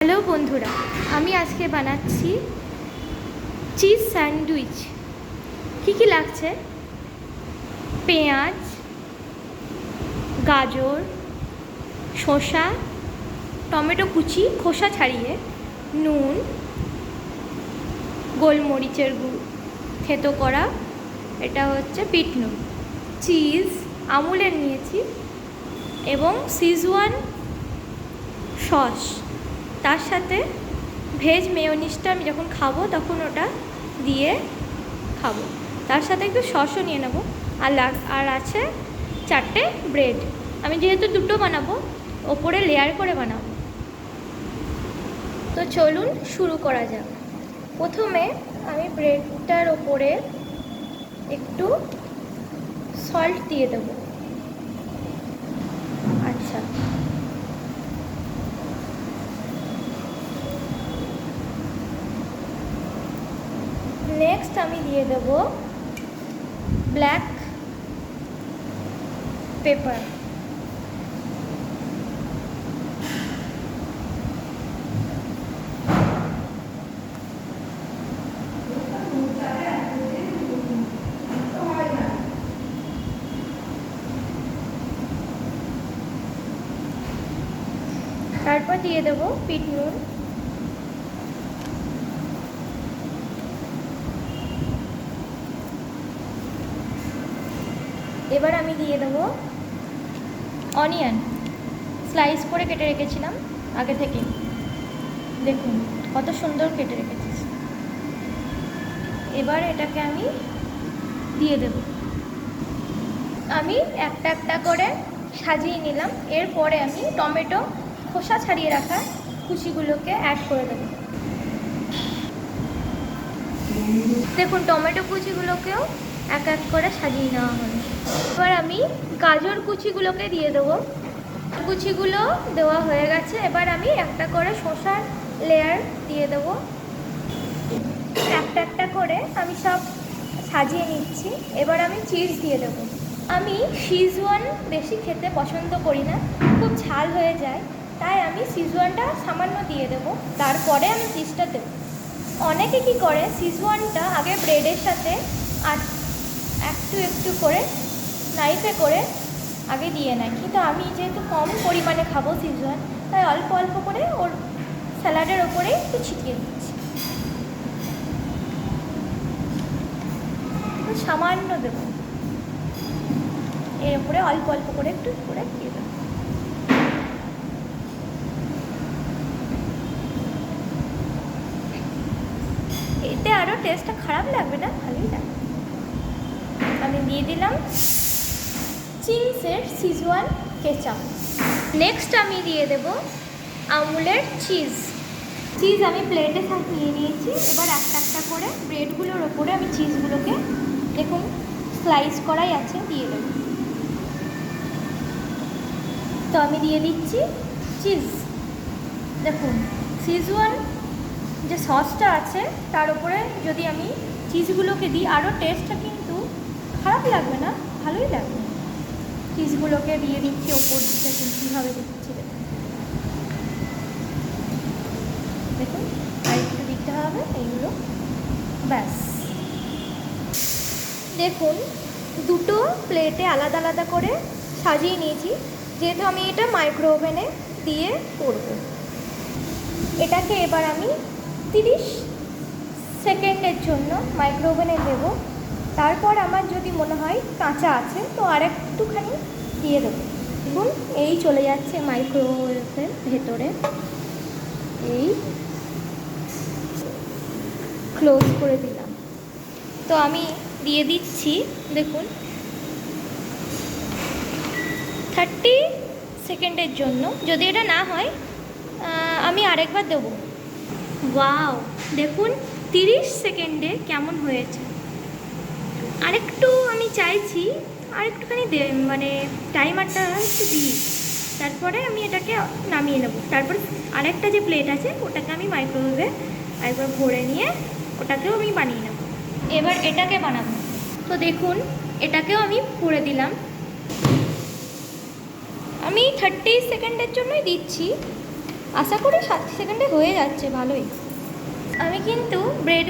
Hello বন্ধুরা, আমি আজকে বানাচ্ছি চিজ স্যান্ডউইচ। কি লাগছে? পেঁয়াজ, গাজর, শসা, টমেটো কুচি খোসা ছাড়িয়ে, নুন, গোলমরিচের গুঁড়ো থেতো করা, এটা হচ্ছে বিট নুন, চিজ আমুলের নিয়েছি এবং সিজওয়ান সস। তার সাথে ভেজ মেয়োনিজটা আমি যখন খাবো তখন ওটা দিয়ে খাবো। তার সাথে একটু সসও নিয়ে নেবো। আর আছে 4টে ব্রেড। আমি যেহেতু দুটো বানাবো, ওপরে লেয়ার করে বানাবো। তো চলুন শুরু করা যাক। প্রথমে আমি ব্রেডটার ওপরে একটু সল্ট দিয়ে দেবো। আচ্ছা, নেক্সট আমি দিয়ে দেব ব্ল্যাক পেপার। তারপর দিয়ে দেব বিট নুন। এবার আমি দিয়ে দেবো অনিয়ন, স্লাইস করে কেটে রেখেছিলাম আগে থেকে। দেখুন কত সুন্দর কেটে রেখেছি। এবার এটাকে আমি দিয়ে দেব। আমি একটা একটা করে সাজিয়ে নিলাম। এরপরে আমি টমেটো খোসা ছাড়িয়ে রাখা কুচিগুলোকে অ্যাড করে দেব। দেখুন টমেটো কুচিগুলোকেও এক এক করে সাজিয়ে নেওয়া হলো। এবার আমি গাজর কুচিগুলোকে দিয়ে দেবো। কুচিগুলো দেওয়া হয়ে গেছে। এবার আমি একটা করে শসার লেয়ার দিয়ে দেবো। একটা একটা করে আমি সব সাজিয়ে নিচ্ছি। এবার আমি চিজ দিয়ে দেবো। আমি সিজওয়ান বেশি খেতে পছন্দ করি না, খুব ঝাল হয়ে যায়, তাই আমি সিজওয়ানটা সামান্য দিয়ে দেবো। তারপরে আমি চিজটা দেবো। অনেকে কি করে, সিজওয়ানটা আগে ব্রেডের সাথে আর একটু একটু করে নাইফে করে আগে দিয়ে নেয়, কিন্তু আমি যেহেতু কম পরিমাণে খাবো সিজওয়ান, তাই অল্প অল্প করে ওর স্যালাডের ওপরে একটু ছিটিয়ে দিচ্ছি। সামান্য দেবো, এর উপরে অল্প অল্প করে একটু করে দিয়ে দেবো। এতে আরও টেস্টটা খারাপ লাগবে না, ভালোই লাগবে। আমি দিয়ে দিলাম চিংসের সিজওয়ান কেচাপ। নেক্সট আমি দিয়ে দেব আমুলের চিজ। আমি প্লেটে নিয়ে নিয়েছি। এবার একটা একটা করে ব্রেডগুলোর ওপরে আমি চিজগুলোকে, দেখুন স্লাইস করাই আছে, দিয়ে দেব। তো আমি দিয়ে দিচ্ছি চিজ। দেখুন সিজওয়ান যে সসটা আছে তার উপরে যদি আমি চিজগুলোকে দিই, আরও টেস্টটা কিন্তু খারাপ লাগবে না, ভালোই লাগবে। চিজগুলোকে দিয়ে দিচ্ছি ওপর দিকে, কীভাবে দিচ্ছি দেখুন। আর একটু দিতে হবে এইগুলো, ব্যাস। দেখুন দুটো প্লেটে আলাদা আলাদা করে সাজিয়ে নিয়েছি, যেহেতু আমি এটা মাইক্রো ওভেনে দিয়ে করব। এটাকে এবার আমি 30 সেকেন্ডের জন্য মাইক্রো ওভেনে দেব। তারপর আমার যদি মনে হয় কাঁচা আছে তো আর একটুখানি দিয়ে দেবো। দেখুন এই চলে যাচ্ছে মাইক্রোওয়েভের ভেতরে। এই ক্লোজ করে দিলাম। তো আমি দিয়ে দিচ্ছি, দেখুন 30 সেকেন্ডের জন্য। যদি এটা না হয় আমি আরেকবার দেবো। ওয়াও, দেখুন 30 সেকেন্ডে কেমন হয়েছে। আরেকটু আমি চাইছি আরেকটুখানি মানে টাইমারটা একটু দিই, তারপরে আমি এটাকে নামিয়ে নেব। তারপর আরেকটা যে প্লেট আছে ওটাকে আমি মাইক্রোওয়েভে একবার ভরে নিয়ে ওটাকেও আমি বানিয়ে নেব। এবার এটাকে বানাবো। তো দেখুন এটাকেও আমি ভরে দিলাম। আমি 30 সেকেন্ডের জন্যই দিচ্ছি, আশা করি 60 সেকেন্ডে হয়ে যাচ্ছে ভালোই। আমি কিন্তু ব্রেড